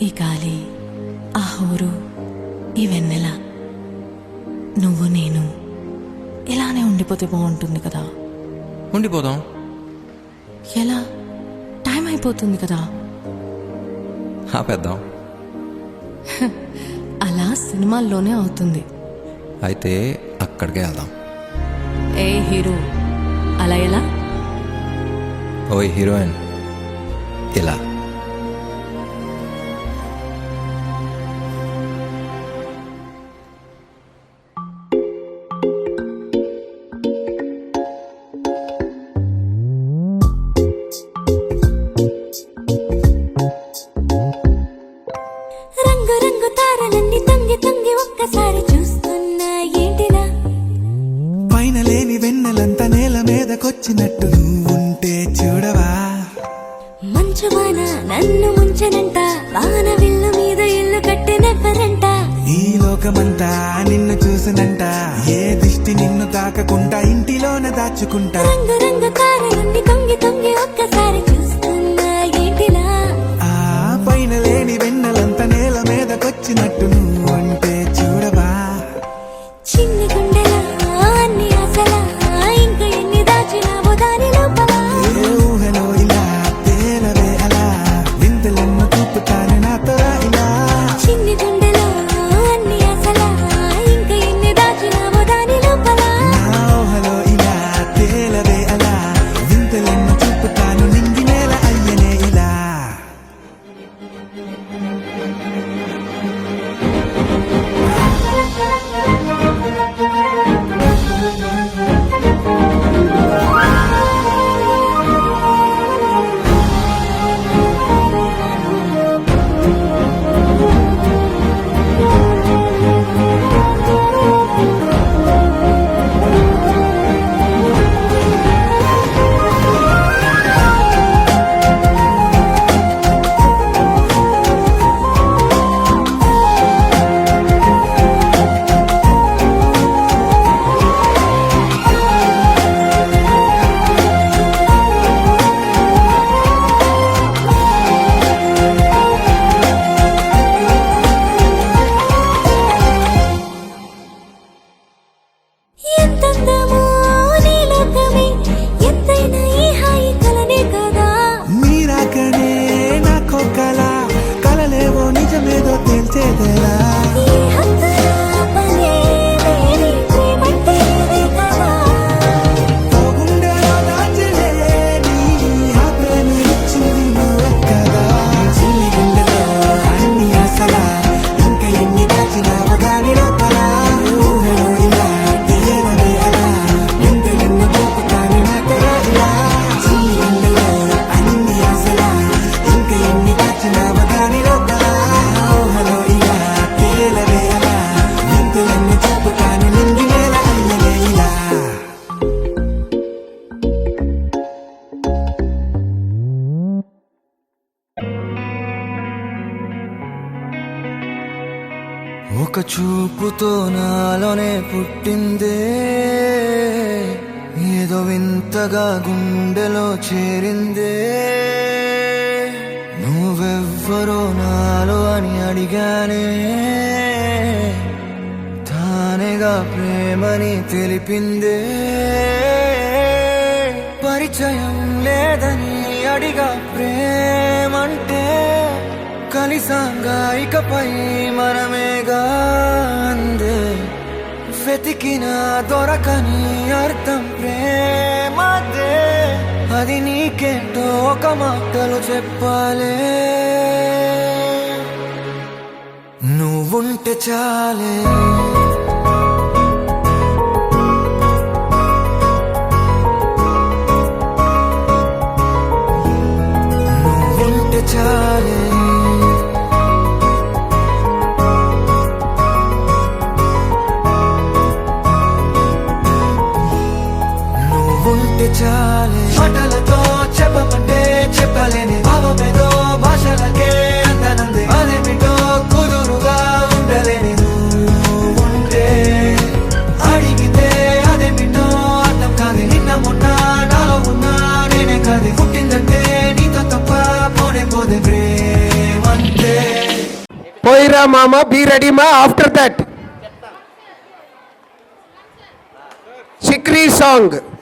ఈ గాలి, ఆ హోరు, ఈ వెన్నెల, నువ్వు నేను ఇలానే ఉండిపోతే బాగుంటుంది కదా. ఉండిపోదాం. ఎలా? టైం అయిపోతుంది కదా. ఆపేద్దాం. అలా సినిమాల్లోనే అవుతుంది. అయితే అక్కడికే వెళ్దాం. ఏ హీరో, అలా ఎలా? ఓయ్ హీరోయిన్, ఇలా. రంగు రంగు తారలన్నీ తొంగి తొంగి ఒక్కసారి చూస్తున్నా ఏంటిలా? పైన లేని వెన్నెలంతా నేల మీదకొచ్చినట్టు నువ్వుంటే చూడవా? మంచు వాన నన్ను ముంచనంట, వాన విల్లు మీద ఇల్లు కట్టినెవ్వరంట. ఈ లోకమంతా నిన్ను చూసినంట, ఏ దిష్టి నిన్ను తాకకుండా ఇంటిలోన దాచుకుంటా. రంగు రంగు తారలన్నీ తొంగి తొంగి ఒక్కసారి చూస్తున్నా ఏంటిలా? ఆ పైన లేని వెన్నెలంతా నేల మీదకొచ్చినట్టు నువ్వుంటే చూడవా? చిన్ని గుండెలా అన్ని ఆశలా, ఇంకా ఎన్ని దాచినావో దాని లోపల. ఏ ఊహలో ఇలా తేలవే అలా, వింతలెన్నో చూపుతాను నాతో రా ఇలా. చిన్ని గుండెలో అన్ని ఆశలా, ఇంకా ఎన్ని దాచినావో దాని లోపల. నా ఊహలో ఇలా తేలవే అలా, వింతలెన్నో చూపుతాను నింగి నేల అయ్యనే ఇలా. ఎంతందమో నీ లోకమే, ఎంతైనా ఈ హాయి కలనే కదా. మీరాకనే నాకో కల, కలలేవో నిజమేదో తేల్చేదేలా. ఈ హద్దుల పనే లేని ప్రేమంటే ఇదే కదా. ఓ గుండెలో దాచలేని ఆ ప్రేమ ఇచ్చింది నువ్వే కదా. చిన్ని గుండెలో అన్ని ఆశలా, ఇంకా ఎన్ని దాచినావో దాని లోపల. ఊహలో ఇలా తేలవే అలా, వింతలెన్నో చూపుతాను నాతో రా ఇలా. చిన్ని గుండెలో అన్ని ఆశలా, ఇంకా ఎన్ని దాచినావో దాని లోపల. ఊహలో ఇలా తేలవే అలా, వింతలెన్నో చూపుతాను నింగి నేల అయ్యనే ఇలా. ఒక చూపుతో నాలోనే పుట్టిందే, ఏదో వింతగా గుండెలో చేరిందే. నువ్వెవ్వరో నాలో అని అడిగానే, తానేగా ప్రేమని తెలిపిందే. పరిచయం లేదని అడిగా ప్రేమంటే, కలిసాంగా ఇకపై మనమేగా అందే. వెతికిన దొరకని అర్థం ప్రేమదే, అది నీకేంటో ఒక మాటలు చెప్పాలే. నువ్వుంటే చాలే, నువ్వుంటే చాలే. నువ్వుంటే చాలే. మాటలతో చెప్పమంటే చెప్పలేని భావమేదో భాషలకే అందనంది. అదేమిటో కుదురుగా ఉండలేని నువ్వుంటే Mama, be ready ma after that. Chikri song.